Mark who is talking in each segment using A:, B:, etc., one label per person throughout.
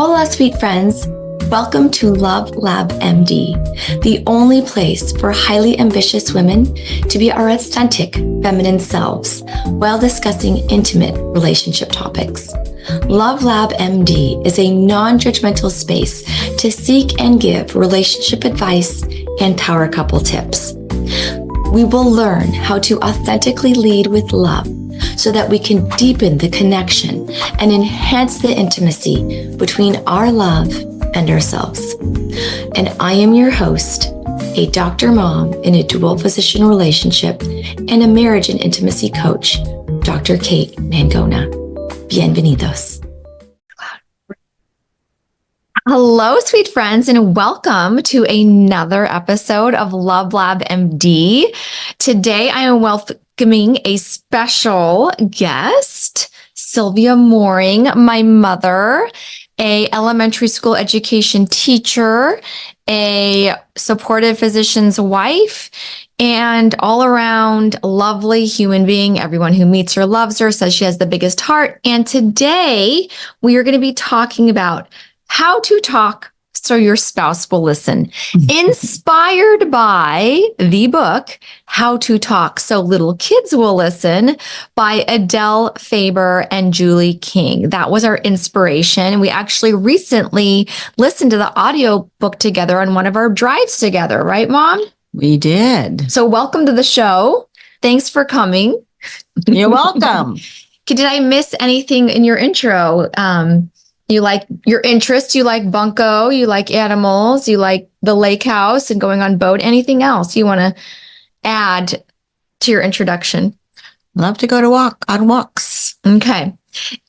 A: Hola, sweet friends. Welcome to Love Lab MD, the only place for highly ambitious women to be our authentic feminine selves while discussing intimate relationship topics. Love Lab MD is a non-judgmental space to seek and give relationship advice and power couple tips. We will learn how to authentically lead with love so that we can deepen the connection and enhance the intimacy between our love and ourselves. And I am your host, a doctor mom in a dual physician relationship and a marriage and intimacy coach, Dr. Kate Mangona. Bienvenidos. Hello, sweet friends, and welcome to another episode of Love Lab MD. Today, I am welcoming a special guest, Sylvia Mooring, my mother, a elementary school education teacher, a supportive physician's wife, and all around lovely human being. Everyone who meets her loves her, says she has the biggest heart. And today we are going to be talking about how to talk so your spouse will listen, inspired by the book, How to Talk So Little Kids Will Listen by Adele Faber and Julie King. That was our inspiration. We actually recently listened to the audio book together on one of our drives together, right, Mom?
B: We did.
A: So welcome to the show. Thanks for coming.
B: You're welcome.
A: Did I miss anything in your intro? You like your interests, you like bunko, you like animals, you like the lake house and going on boat. Anything else you want to add to your introduction?
B: Love to go on walks.
A: Okay.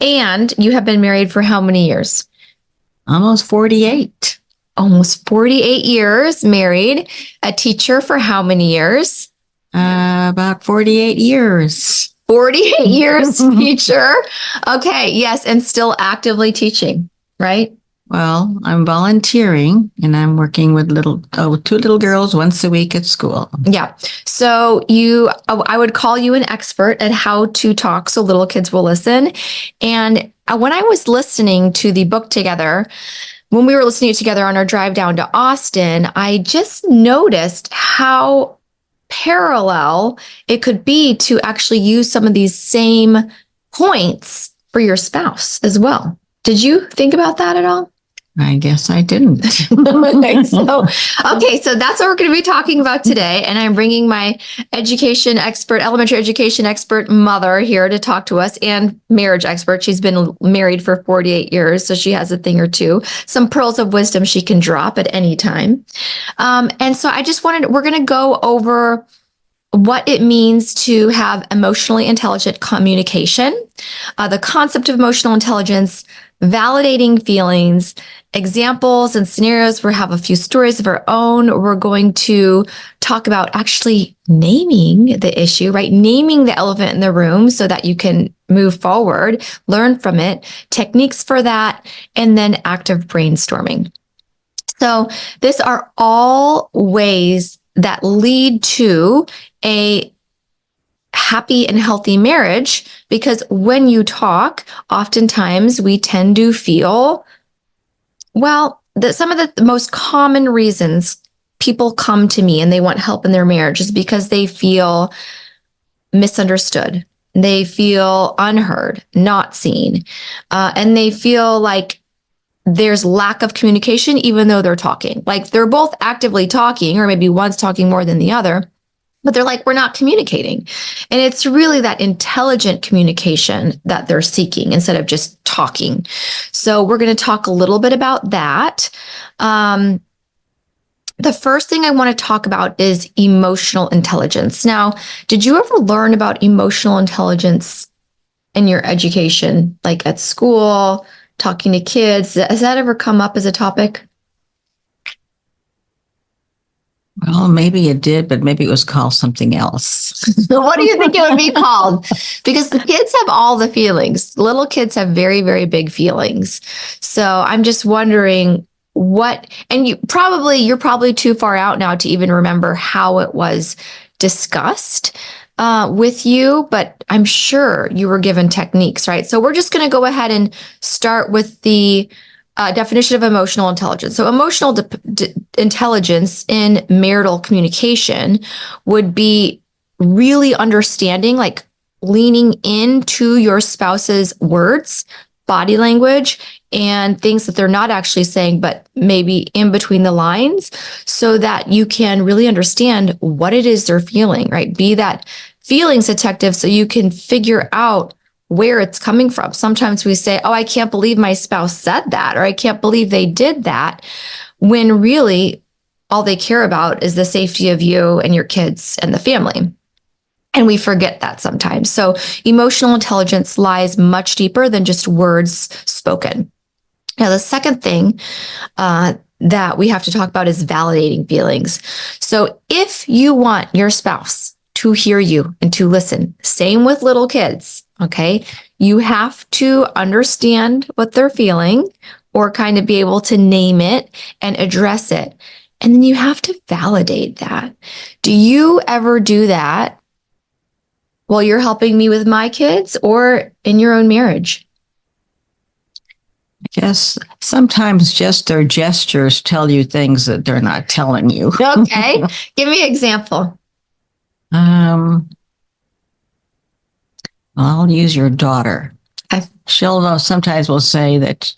A: And you have been married for how many years?
B: Almost 48.
A: Almost 48 years married. A teacher for how many years?
B: About 48 years.
A: 48 years teacher. Okay. Yes. And still actively teaching, right?
B: Well, I'm volunteering and I'm working with two little girls once a week at school.
A: Yeah. So I would call you an expert at how to talk so little kids will listen. And when I was listening to the book together, when we were listening together on our drive down to Austin, I just noticed how parallel it could be to actually use some of these same points for your spouse as well. Did you think about that at all?
B: I guess I didn't.
A: Okay, so that's what we're going to be talking about today. And I'm bringing my elementary education expert mother here to talk to us, and marriage expert. She's been married for 48 years, so she has a thing or two, some pearls of wisdom she can drop at any time. And so we're going to go over what it means to have emotionally intelligent communication, the concept of emotional intelligence, validating feelings, examples and scenarios. We have a few stories of our own. We're going to talk about actually naming the issue, right? Naming the elephant in the room so that you can move forward, learn from it, techniques for that, and then active brainstorming. So these are all ways that lead to a happy and healthy marriage, because when you talk, oftentimes we tend to feel, some of the most common reasons people come to me and they want help in their marriage is because they feel misunderstood. They feel unheard, not seen, and they feel like there's lack of communication, even though they're talking. Like they're both actively talking, or maybe one's talking more than the other, but they're like, we're not communicating. And it's really that intelligent communication that they're seeking instead of just talking. So we're going to talk a little bit about that. The first thing I want to talk about is emotional intelligence. Now, did you ever learn about emotional intelligence in your education, like at school, talking to kids? Has that ever come up as a topic?
B: Well, maybe it did, but maybe it was called something else.
A: What do you think it would be called? Because the kids have all the feelings. Little kids have very, very big feelings. So I'm just wondering and you're probably too far out now to even remember how it was discussed with you, but I'm sure you were given techniques, right? So we're just going to go ahead and start with the definition of emotional intelligence. So emotional intelligence in marital communication would be really understanding, like leaning into your spouse's words, body language, and things that they're not actually saying, but maybe in between the lines, so that you can really understand what it is they're feeling, right? Be that feelings detective so you can figure out where it's coming from. Sometimes we say, oh, I can't believe my spouse said that, or I can't believe they did that, when really all they care about is the safety of you and your kids and the family. And we forget that sometimes. So emotional intelligence lies much deeper than just words spoken. Now, the second thing that we have to talk about is validating feelings. So if you want your spouse to hear you and to listen, same with little kids, okay? You have to understand what they're feeling, or kind of be able to name it and address it. And then you have to validate that. Do you ever do that while you're helping me with my kids or in your own marriage?
B: I guess sometimes just their gestures tell you things that they're not telling you.
A: Okay. Give me an example.
B: I'll use your daughter. She'll sometimes will say that,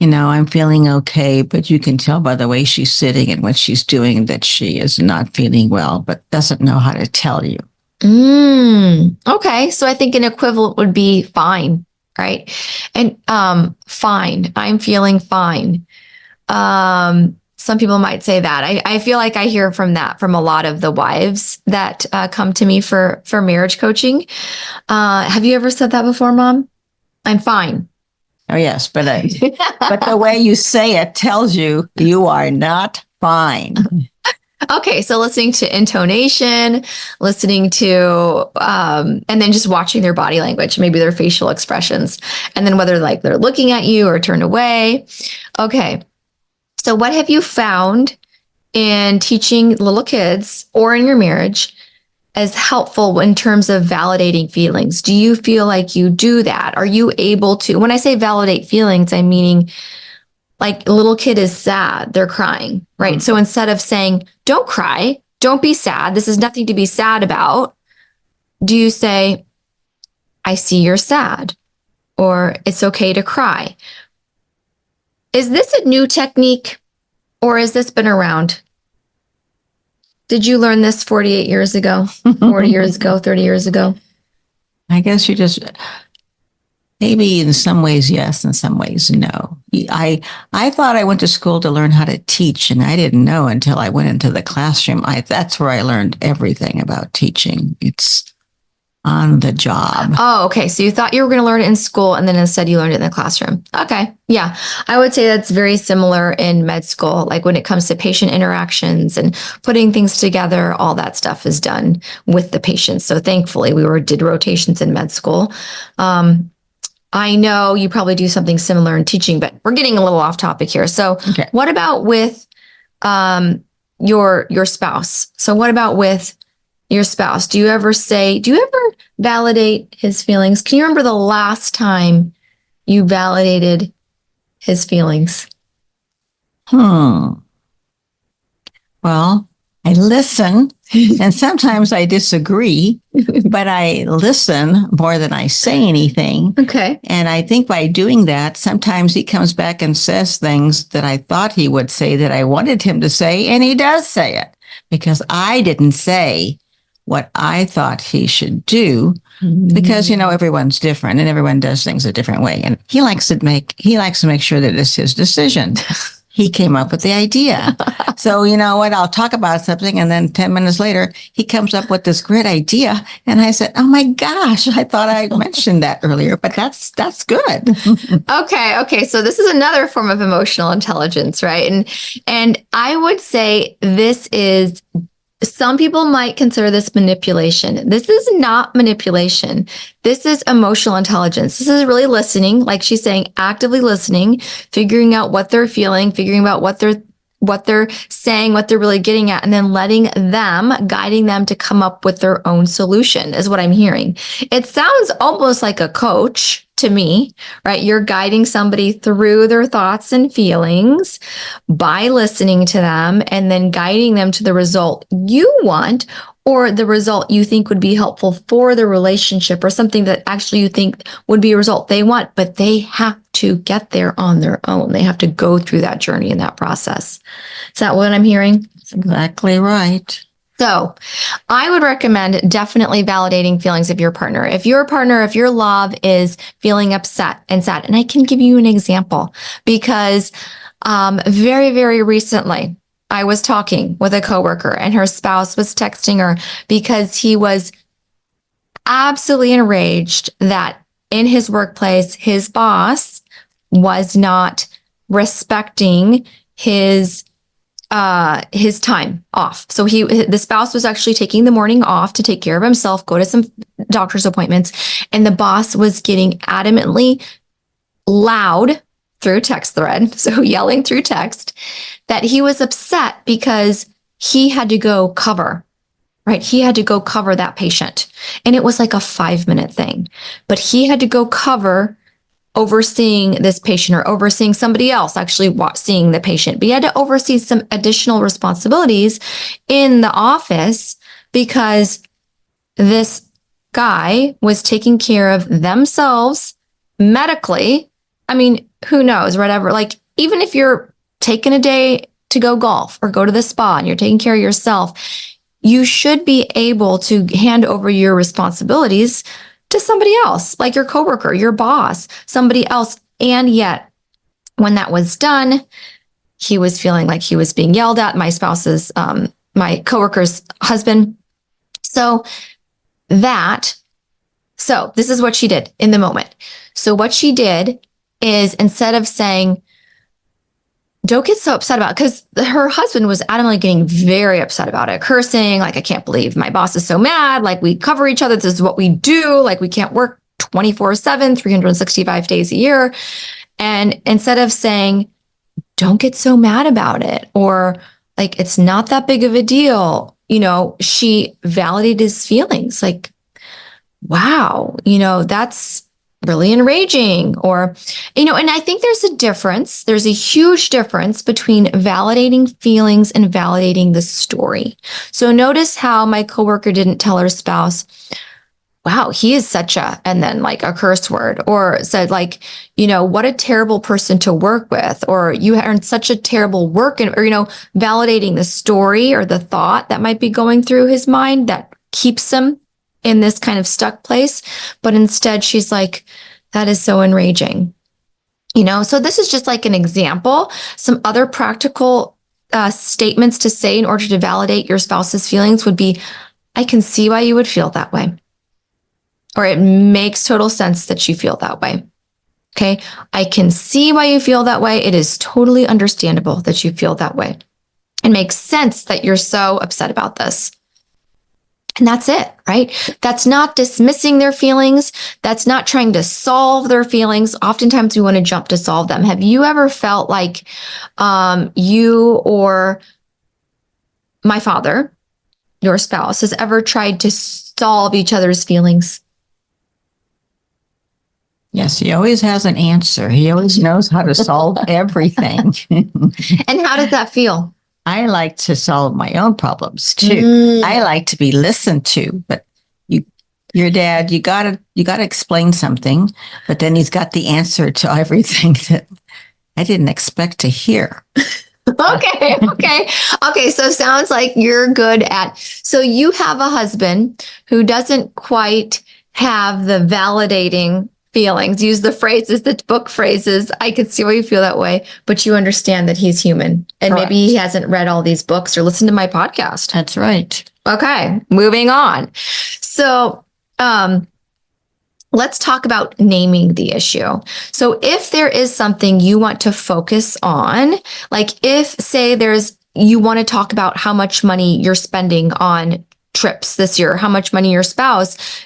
B: I'm feeling okay, but you can tell by the way she's sitting and what she's doing that she is not feeling well, but doesn't know how to tell you.
A: Okay. So I think an equivalent would be fine, right? And fine. I'm feeling fine. Some people might say that. I feel like I hear from a lot of the wives that come to me for marriage coaching. Have you ever said that before, Mom? I'm fine.
B: Oh, yes, but the way you say it tells you you are not fine.
A: Okay, so listening to intonation, listening to, and then just watching their body language, maybe their facial expressions, and then whether like they're looking at you or turned away. Okay, so what have you found in teaching little kids or in your marriage as helpful in terms of validating feelings? Do you feel like you do that? Are you able to, when I say validate feelings, I'm meaning like a little kid is sad, they're crying, right? Mm-hmm. So instead of saying, don't cry, don't be sad, this is nothing to be sad about, do you say, I see you're sad, or it's okay to cry? Is this a new technique, or has this been around? Did you learn this 48 years ago, 40 years ago, 30 years ago?
B: I guess you just, maybe in some ways, yes, in some ways, no. I thought I went to school to learn how to teach, and I didn't know until I went into the classroom. That's where I learned everything about teaching. It's on the job.
A: Oh, okay. So you thought you were going to learn it in school, and then instead you learned it in the classroom. Okay. Yeah. I would say that's very similar in med school. Like when it comes to patient interactions and putting things together, all that stuff is done with the patients. So thankfully did rotations in med school. I know you probably do something similar in teaching, but we're getting a little off topic here. So okay. What about with your spouse? So what about with your spouse? Do you ever validate his feelings? Can you remember the last time you validated his feelings?
B: Well, I listen, and sometimes I disagree, but I listen more than I say anything.
A: Okay.
B: And I think by doing that, sometimes he comes back and says things that I thought he would say that I wanted him to say, and he does say it because I didn't say what I thought he should do, because, everyone's different and everyone does things a different way. And he likes to make sure that it's his decision. He came up with the idea. So you know what? I'll talk about something, and then 10 minutes later, he comes up with this great idea. And I said, oh my gosh, I thought I mentioned that earlier, but that's good.
A: Okay. So this is another form of emotional intelligence, right? And I would say some people might consider this manipulation. This is not manipulation. This is emotional intelligence. This is really listening, like she's saying, actively listening, figuring out what they're feeling, figuring out what they're saying, what they're really getting at, and then guiding them to come up with their own solution is what I'm hearing. It sounds almost like a coach to to me, right? You're guiding somebody through their thoughts and feelings by listening to them and then guiding them to the result you want or the result you think would be helpful for the relationship or something that actually you think would be a result they want, but they have to get there on their own. They have to go through that journey and that process. Is that what I'm hearing?
B: That's exactly right.
A: So I would recommend definitely validating feelings of your partner. If your love is feeling upset and sad, and I can give you an example because very, very recently, I was talking with a coworker and her spouse was texting her because he was absolutely enraged that in his workplace, his boss was not respecting his time off. So the spouse was actually taking the morning off to take care of himself, go to some doctor's appointments, and the boss was getting adamantly loud through text thread, so yelling through text, that he was upset because he had to go cover, right? He had to go cover that patient. And it was like a 5-minute thing, but he had to go cover overseeing this patient or overseeing somebody else actually seeing the patient. But he had to oversee some additional responsibilities in the office because this guy was taking care of themselves medically. I mean, who knows, whatever. Like, even if you're taking a day to go golf or go to the spa and you're taking care of yourself, you should be able to hand over your responsibilities to somebody else, like your coworker, your boss, somebody else. And yet, when that was done, he was feeling like he was being yelled at, my coworker's husband. So this is what she did in the moment. So what she did is, instead of saying, don't get so upset about it, because her husband was adamantly getting very upset about it, cursing, like, I can't believe my boss is so mad. Like, we cover each other. This is what we do. Like, we can't work 24/7, 365 days a year. And instead of saying, don't get so mad about it, or like, it's not that big of a deal, she validated his feelings. Like, wow, that's really enraging, or, and I think there's a huge difference between validating feelings and validating the story. So notice how my coworker didn't tell her spouse, wow, he is and then like a curse word, or said like, what a terrible person to work with, or you are such a terrible work, or, validating the story or the thought that might be going through his mind that keeps him in this kind of stuck place. But instead she's like, that is so enraging. So this is just like an example. Some other practical statements to say in order to validate your spouse's feelings would be, I can see why you would feel that way. Or it makes total sense that you feel that way. Okay. I can see why you feel that way. It is totally understandable that you feel that way. It makes sense that you're so upset about this. And that's it, right? That's not dismissing their feelings. That's not trying to solve their feelings. Oftentimes we want to jump to solve them. Have you ever felt like you or my father, your spouse, has ever tried to solve each other's feelings?
B: Yes, he always has an answer. He always knows how to solve everything.
A: And how does that feel?
B: I like to solve my own problems too. I like to be listened to, but your dad, you gotta explain something, but then he's got the answer to everything that I didn't expect to hear. Okay. So sounds like you're good so you have a husband who doesn't quite have the validating feelings, use the phrases, the book phrases. I could see why you feel that way, but you understand that he's human and Correct.
A: Maybe he hasn't read all these books or listened to my podcast.
B: That's right.
A: Okay, moving on. So, let's talk about naming the issue. So if there is something you want to focus on, like if say you want to talk about how much money you're spending on trips this year, how much money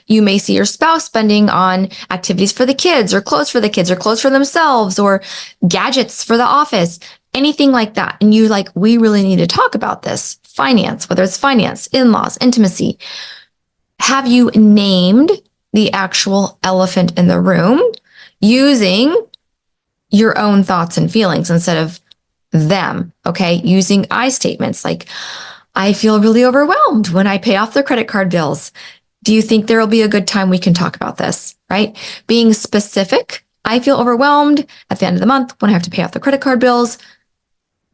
A: you may see your spouse spending on activities for the kids or clothes for the kids or clothes for themselves or gadgets for the office, anything like that. And you like, we really need to talk about this. Finance, whether it's finance, in-laws, intimacy. Have you named the actual elephant in the room? using your own thoughts and feelings instead of them. Okay. Using I statements like, I feel really overwhelmed when I pay off the credit card bills. Do you think there will be a good time we can talk about this? Right? Being specific. I feel overwhelmed at the end of the month when I have to pay off the credit card bills.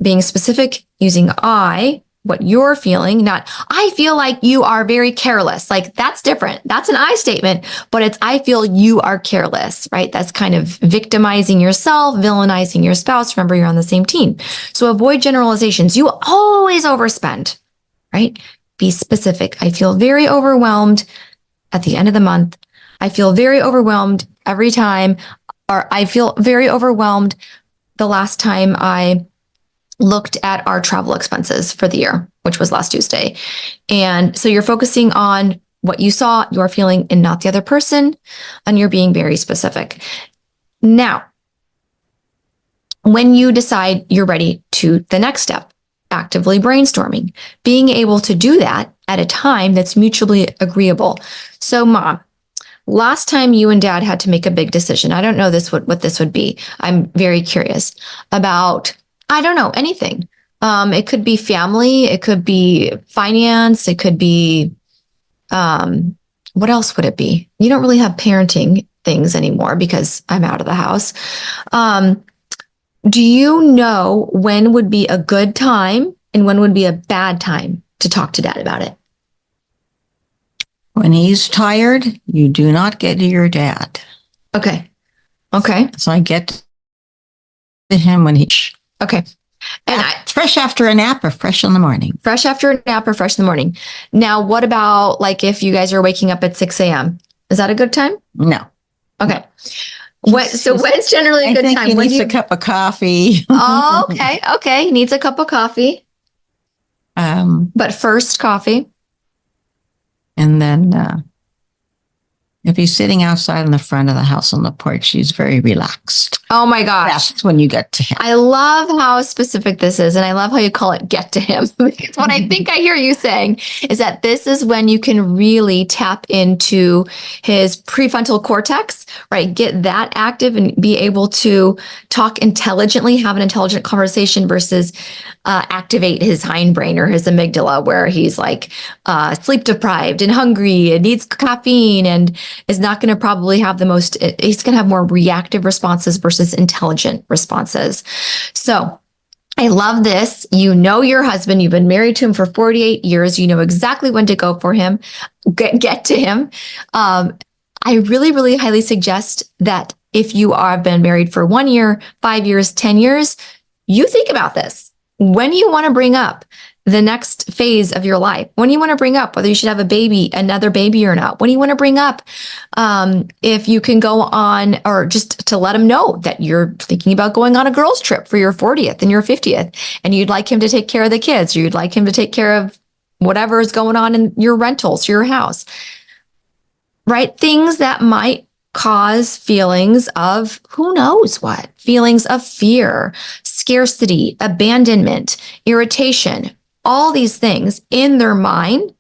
A: Being specific, using I, what you're feeling, not I feel like you are very careless. Like that's different. That's an I statement, but it's I feel you are careless, right? That's kind of victimizing yourself, villainizing your spouse. Remember, you're on the same team. So avoid generalizations. You always overspend, right? Be specific. I feel very overwhelmed at the end of the month. I feel very overwhelmed every time, or I feel very overwhelmed the last time I looked at our travel expenses for the year, which was last Tuesday. And so you're focusing on what you saw, you're feeling, and not the other person, and you're being very specific. Now, when you decide you're ready to the next step, actively brainstorming, being able to do that at a time that's mutually agreeable. So, Mom, last time you and Dad had to make a big decision, I don't know what this would be. I'm very curious about, I don't know, anything. It could be family, it could be finance, it could be, what else would it be? You don't really have parenting things anymore because I'm out of the house. Do you know when would be a good time and when would be a bad time to talk to Dad about it?
B: When he's tired, you do not get to your dad.
A: Okay. Okay.
B: So I get to him when he's
A: Okay. And
B: fresh after a nap or fresh in the morning.
A: Fresh after a nap or fresh in the morning. Now, what about like if you guys are waking up at 6 a.m.? Is that a good time?
B: No.
A: Okay. So when's generally a good time?
B: He needs a cup of coffee.
A: Oh, okay. Okay. He needs a cup of coffee. But first coffee.
B: And then if he's sitting outside in the front of the house on the porch, he's very relaxed.
A: Oh my gosh.
B: That's when you get to him.
A: I love how specific this is. And I love how you call it get to him. Because what I think I hear you saying is that this is when you can really tap into his prefrontal cortex, right? Get that active and be able to talk intelligently, have an intelligent conversation versus activate his hindbrain or his amygdala where he's like sleep deprived and hungry and needs caffeine and is not going to probably have he's going to have more reactive responses versus intelligent responses. So I love this. You know your husband. You've been married to him for 48 years. You know exactly when to go for him, get to him. I really, really highly suggest that if you have been married for 1 year, 5 years, 10 years, you think about this. When you want to bring up the next phase of your life, when you want to bring up whether you should have another baby or not, when you want to bring up if you can go on, or just to let him know that you're thinking about going on a girls' trip for your 40th and your 50th, and you'd like him to take care of the kids, or you'd like him to take care of whatever is going on in your rentals, your house, right? Things that might cause feelings of who knows what, feelings of fear, scarcity, abandonment, irritation, all these things in their mind.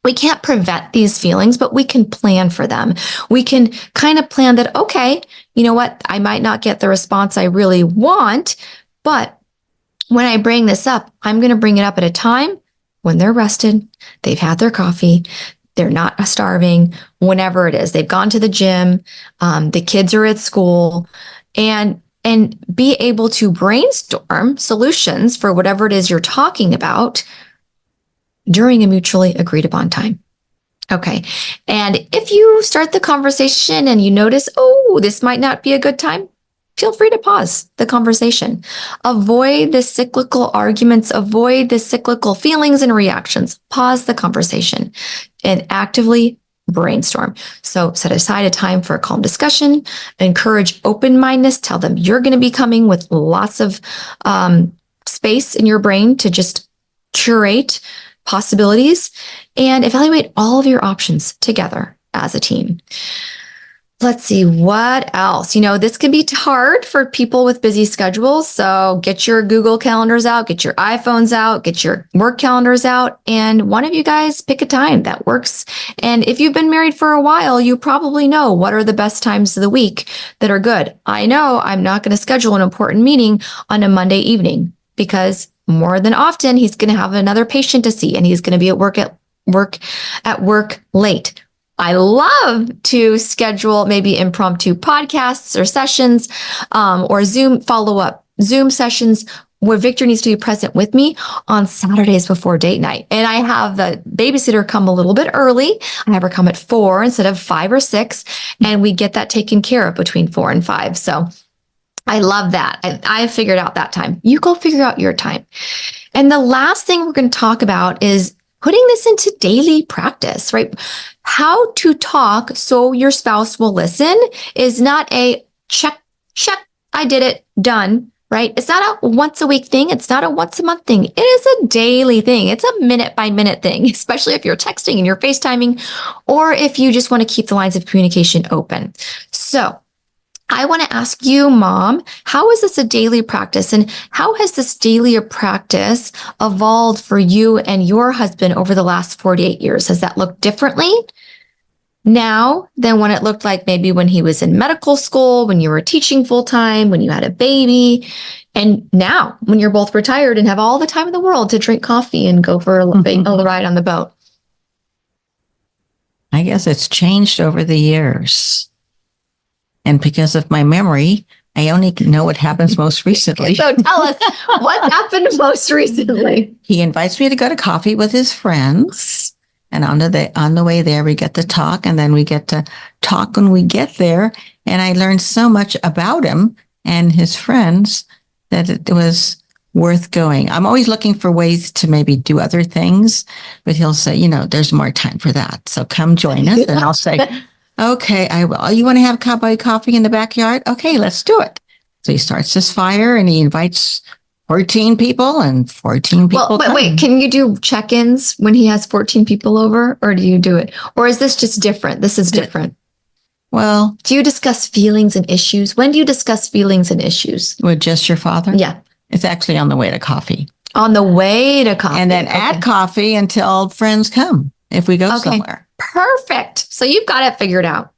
A: We can't prevent these feelings, but we can plan for them. We can kind of plan that, okay, you know what? I might not get the response I really want, but when I bring this up, I'm going to bring it up at a time when they're rested, they've had their coffee, they're not starving, whenever it is. They've gone to the gym, the kids are at school, and be able to brainstorm solutions for whatever it is you're talking about during a mutually agreed upon time. Okay. And if you start the conversation and you notice, oh, this might not be a good time, feel free to pause the conversation. Avoid the cyclical arguments, avoid the cyclical feelings and reactions. Pause the conversation and actively brainstorm. So set aside a time for a calm discussion, encourage open-mindedness, tell them you're going to be coming with lots of space in your brain to just curate possibilities and evaluate all of your options together as a team. Let's see what else. This can be hard for people with busy schedules. So get your Google calendars out, get your iPhones out, get your work calendars out, and one of you guys pick a time that works. And if you've been married for a while, you probably know what are the best times of the week that are good. I know I'm not going to schedule an important meeting on a Monday evening because more than often he's going to have another patient to see and he's going to be at work late. I love to schedule maybe impromptu podcasts or sessions or Zoom follow-up Zoom sessions where Victor needs to be present with me on Saturdays before date night. And I have the babysitter come a little bit early. I have her come at 4 instead of 5 or 6, and we get that taken care of between 4 and 5. So I love that. I figured out that time. You go figure out your time. And the last thing we're going to talk about is putting this into daily practice, right? How to talk so your spouse will listen is not a check, I did it, done, right? It's not a once a week thing. It's not a once a month thing. It is a daily thing. It's a minute by minute thing, especially if you're texting and you're FaceTiming, or if you just want to keep the lines of communication open. So I want to ask you, Mom, how is this a daily practice and how has this daily practice evolved for you and your husband over the last 48 years? Has that looked differently now than when it looked like maybe when he was in medical school, when you were teaching full time, when you had a baby, and now when you're both retired and have all the time in the world to drink coffee and go for a ride on the boat?
B: I guess it's changed over the years. And because of my memory, I only know what happens most recently.
A: So tell us what happened most recently.
B: He invites me to go to coffee with his friends. And on the way there, we get to talk, and then we get to talk when we get there. And I learned so much about him and his friends that it was worth going. I'm always looking for ways to maybe do other things, but he'll say, there's more time for that. So come join us. And I'll say, okay, I will. You want to have cowboy coffee in the backyard? Okay, let's do it. So he starts this fire and he invites 14 people and 14 people.
A: Well, but wait, can you do check-ins when he has 14 people over, or do you do it? Or is this just different? This is different.
B: Well,
A: do you discuss feelings and issues? When do you discuss feelings and issues?
B: With just your father?
A: Yeah.
B: It's actually on the way to coffee.
A: On the way to coffee.
B: And then at coffee until friends come, if we go somewhere.
A: Perfect. So you've got it figured out.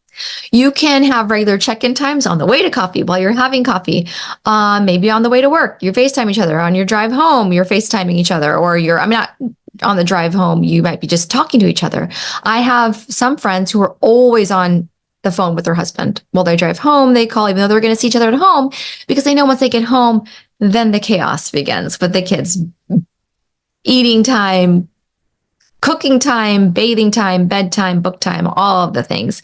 A: You can have regular check-in times on the way to coffee while you're having coffee. Maybe on the way to work, you FaceTime each other. On your drive home, you're FaceTiming each other, or not on the drive home, you might be just talking to each other. I have some friends who are always on the phone with their husband. While they drive home, they call, even though they're going to see each other at home, because they know once they get home, then the chaos begins with the kids. Eating time, cooking time, bathing time, bedtime, book time, all of the things.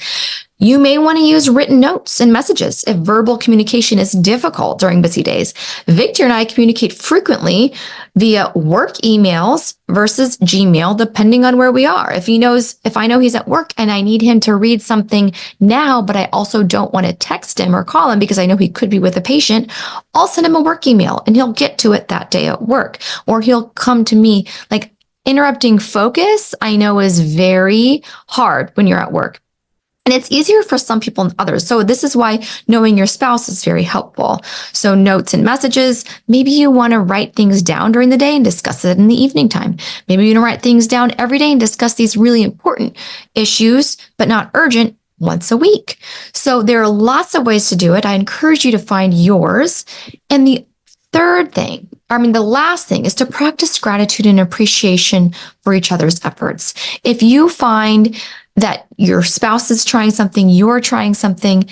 A: You may want to use written notes and messages if verbal communication is difficult during busy days. Victor and I communicate frequently via work emails versus Gmail, depending on where we are. If I know he's at work and I need him to read something now, but I also don't want to text him or call him because I know he could be with a patient, I'll send him a work email and he'll get to it that day at work, or he'll come to me. Like, interrupting focus, I know, is very hard when you're at work. And it's easier for some people than others. So this is why knowing your spouse is very helpful. So notes and messages, maybe you want to write things down during the day and discuss it in the evening time. Maybe you want to write things down every day and discuss these really important issues, but not urgent, once a week. So there are lots of ways to do it. I encourage you to find yours. And the last thing is to practice gratitude and appreciation for each other's efforts. If you find that your spouse is trying something, you're trying something,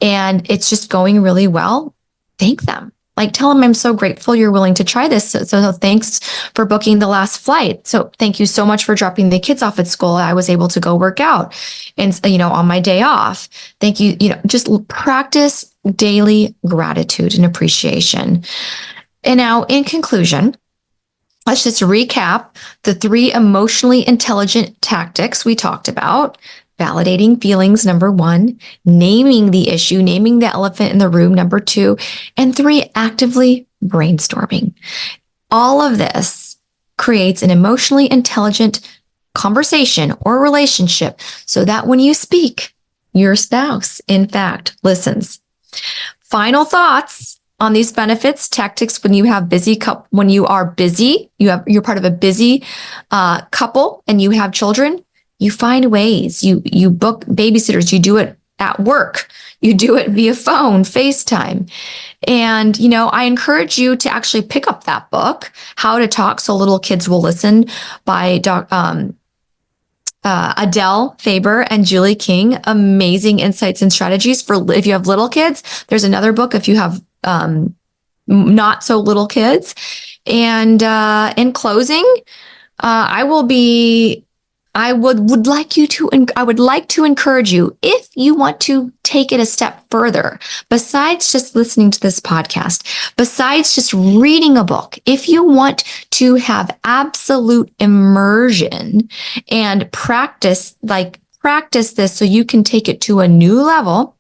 A: and it's just going really well, thank them. Like, tell them, I'm so grateful you're willing to try this. So thanks for booking the last flight. So thank you so much for dropping the kids off at school. I was able to go work out and, on my day off. Thank you. Just practice daily gratitude and appreciation. And now, in conclusion, let's just recap the 3 emotionally intelligent tactics we talked about. Validating feelings, number 1, naming the issue, naming the elephant in the room, number 2, and 3, actively brainstorming. All of this creates an emotionally intelligent conversation or relationship so that when you speak, your spouse, in fact, listens. Final thoughts on these benefits, tactics when you have when you are busy, you're part of a busy couple and you have children, you find ways, you book babysitters, you do it at work, you do it via phone, FaceTime. And, I encourage you to actually pick up that book, How to Talk So Little Kids Will Listen by Adele Faber and Julie King. Amazing insights and strategies for if you have little kids. There's another book if you have not so little kids. And in closing, I would like to encourage you, if you want to take it a step further, besides just listening to this podcast, besides just reading a book, if you want to have absolute immersion and practice this so you can take it to a new level,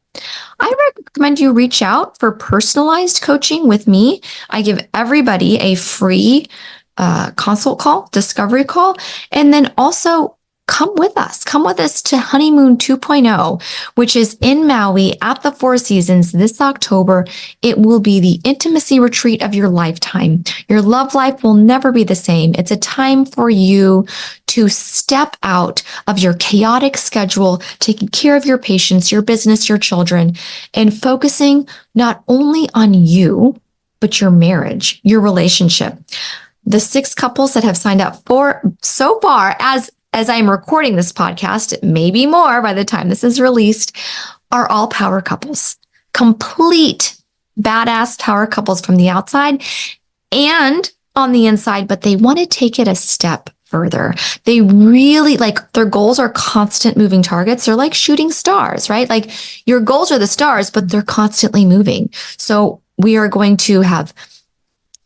A: I recommend you reach out for personalized coaching with me. I give everybody a free consult call, discovery call, and then also come with us to Honeymoon 2.0, which is in Maui at the Four Seasons this October. It will be the intimacy retreat of your lifetime. Your love life will never be the same. It's a time for you to step out of your chaotic schedule, taking care of your patients, your business, your children, and focusing not only on you, but your marriage, your relationship. The 6 couples that have signed up for so far, as I'm recording this podcast, maybe more by the time this is released, are all power couples, complete badass power couples from the outside and on the inside, but they want to take it a step further. They really their goals are constant moving targets. They're like shooting stars, right? Like your goals are the stars, but they're constantly moving. So we are going to have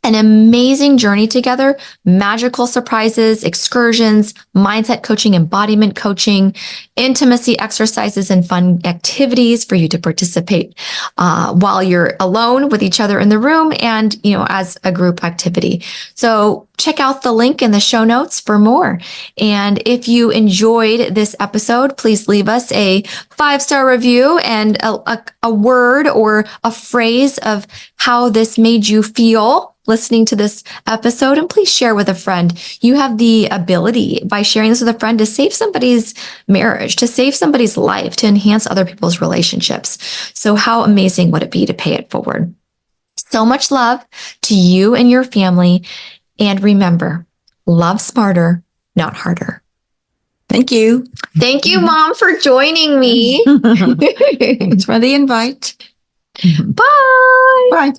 A: an amazing journey together, magical surprises, excursions, mindset coaching, embodiment coaching, intimacy exercises, and fun activities for you to participate while you're alone with each other in the room and, as a group activity. So check out the link in the show notes for more. And if you enjoyed this episode, please leave us a 5-star review and a word or a phrase of how this made you feel listening to this episode, and please share with a friend. You have the ability, by sharing this with a friend, to save somebody's marriage, to save somebody's life, to enhance other people's relationships. So how amazing would it be to pay it forward? So much love to you and your family. And remember, love smarter, not harder.
B: Thank you.
A: Thank you, Mom, for joining me.
B: Thanks for the invite.
A: Bye.
B: Bye.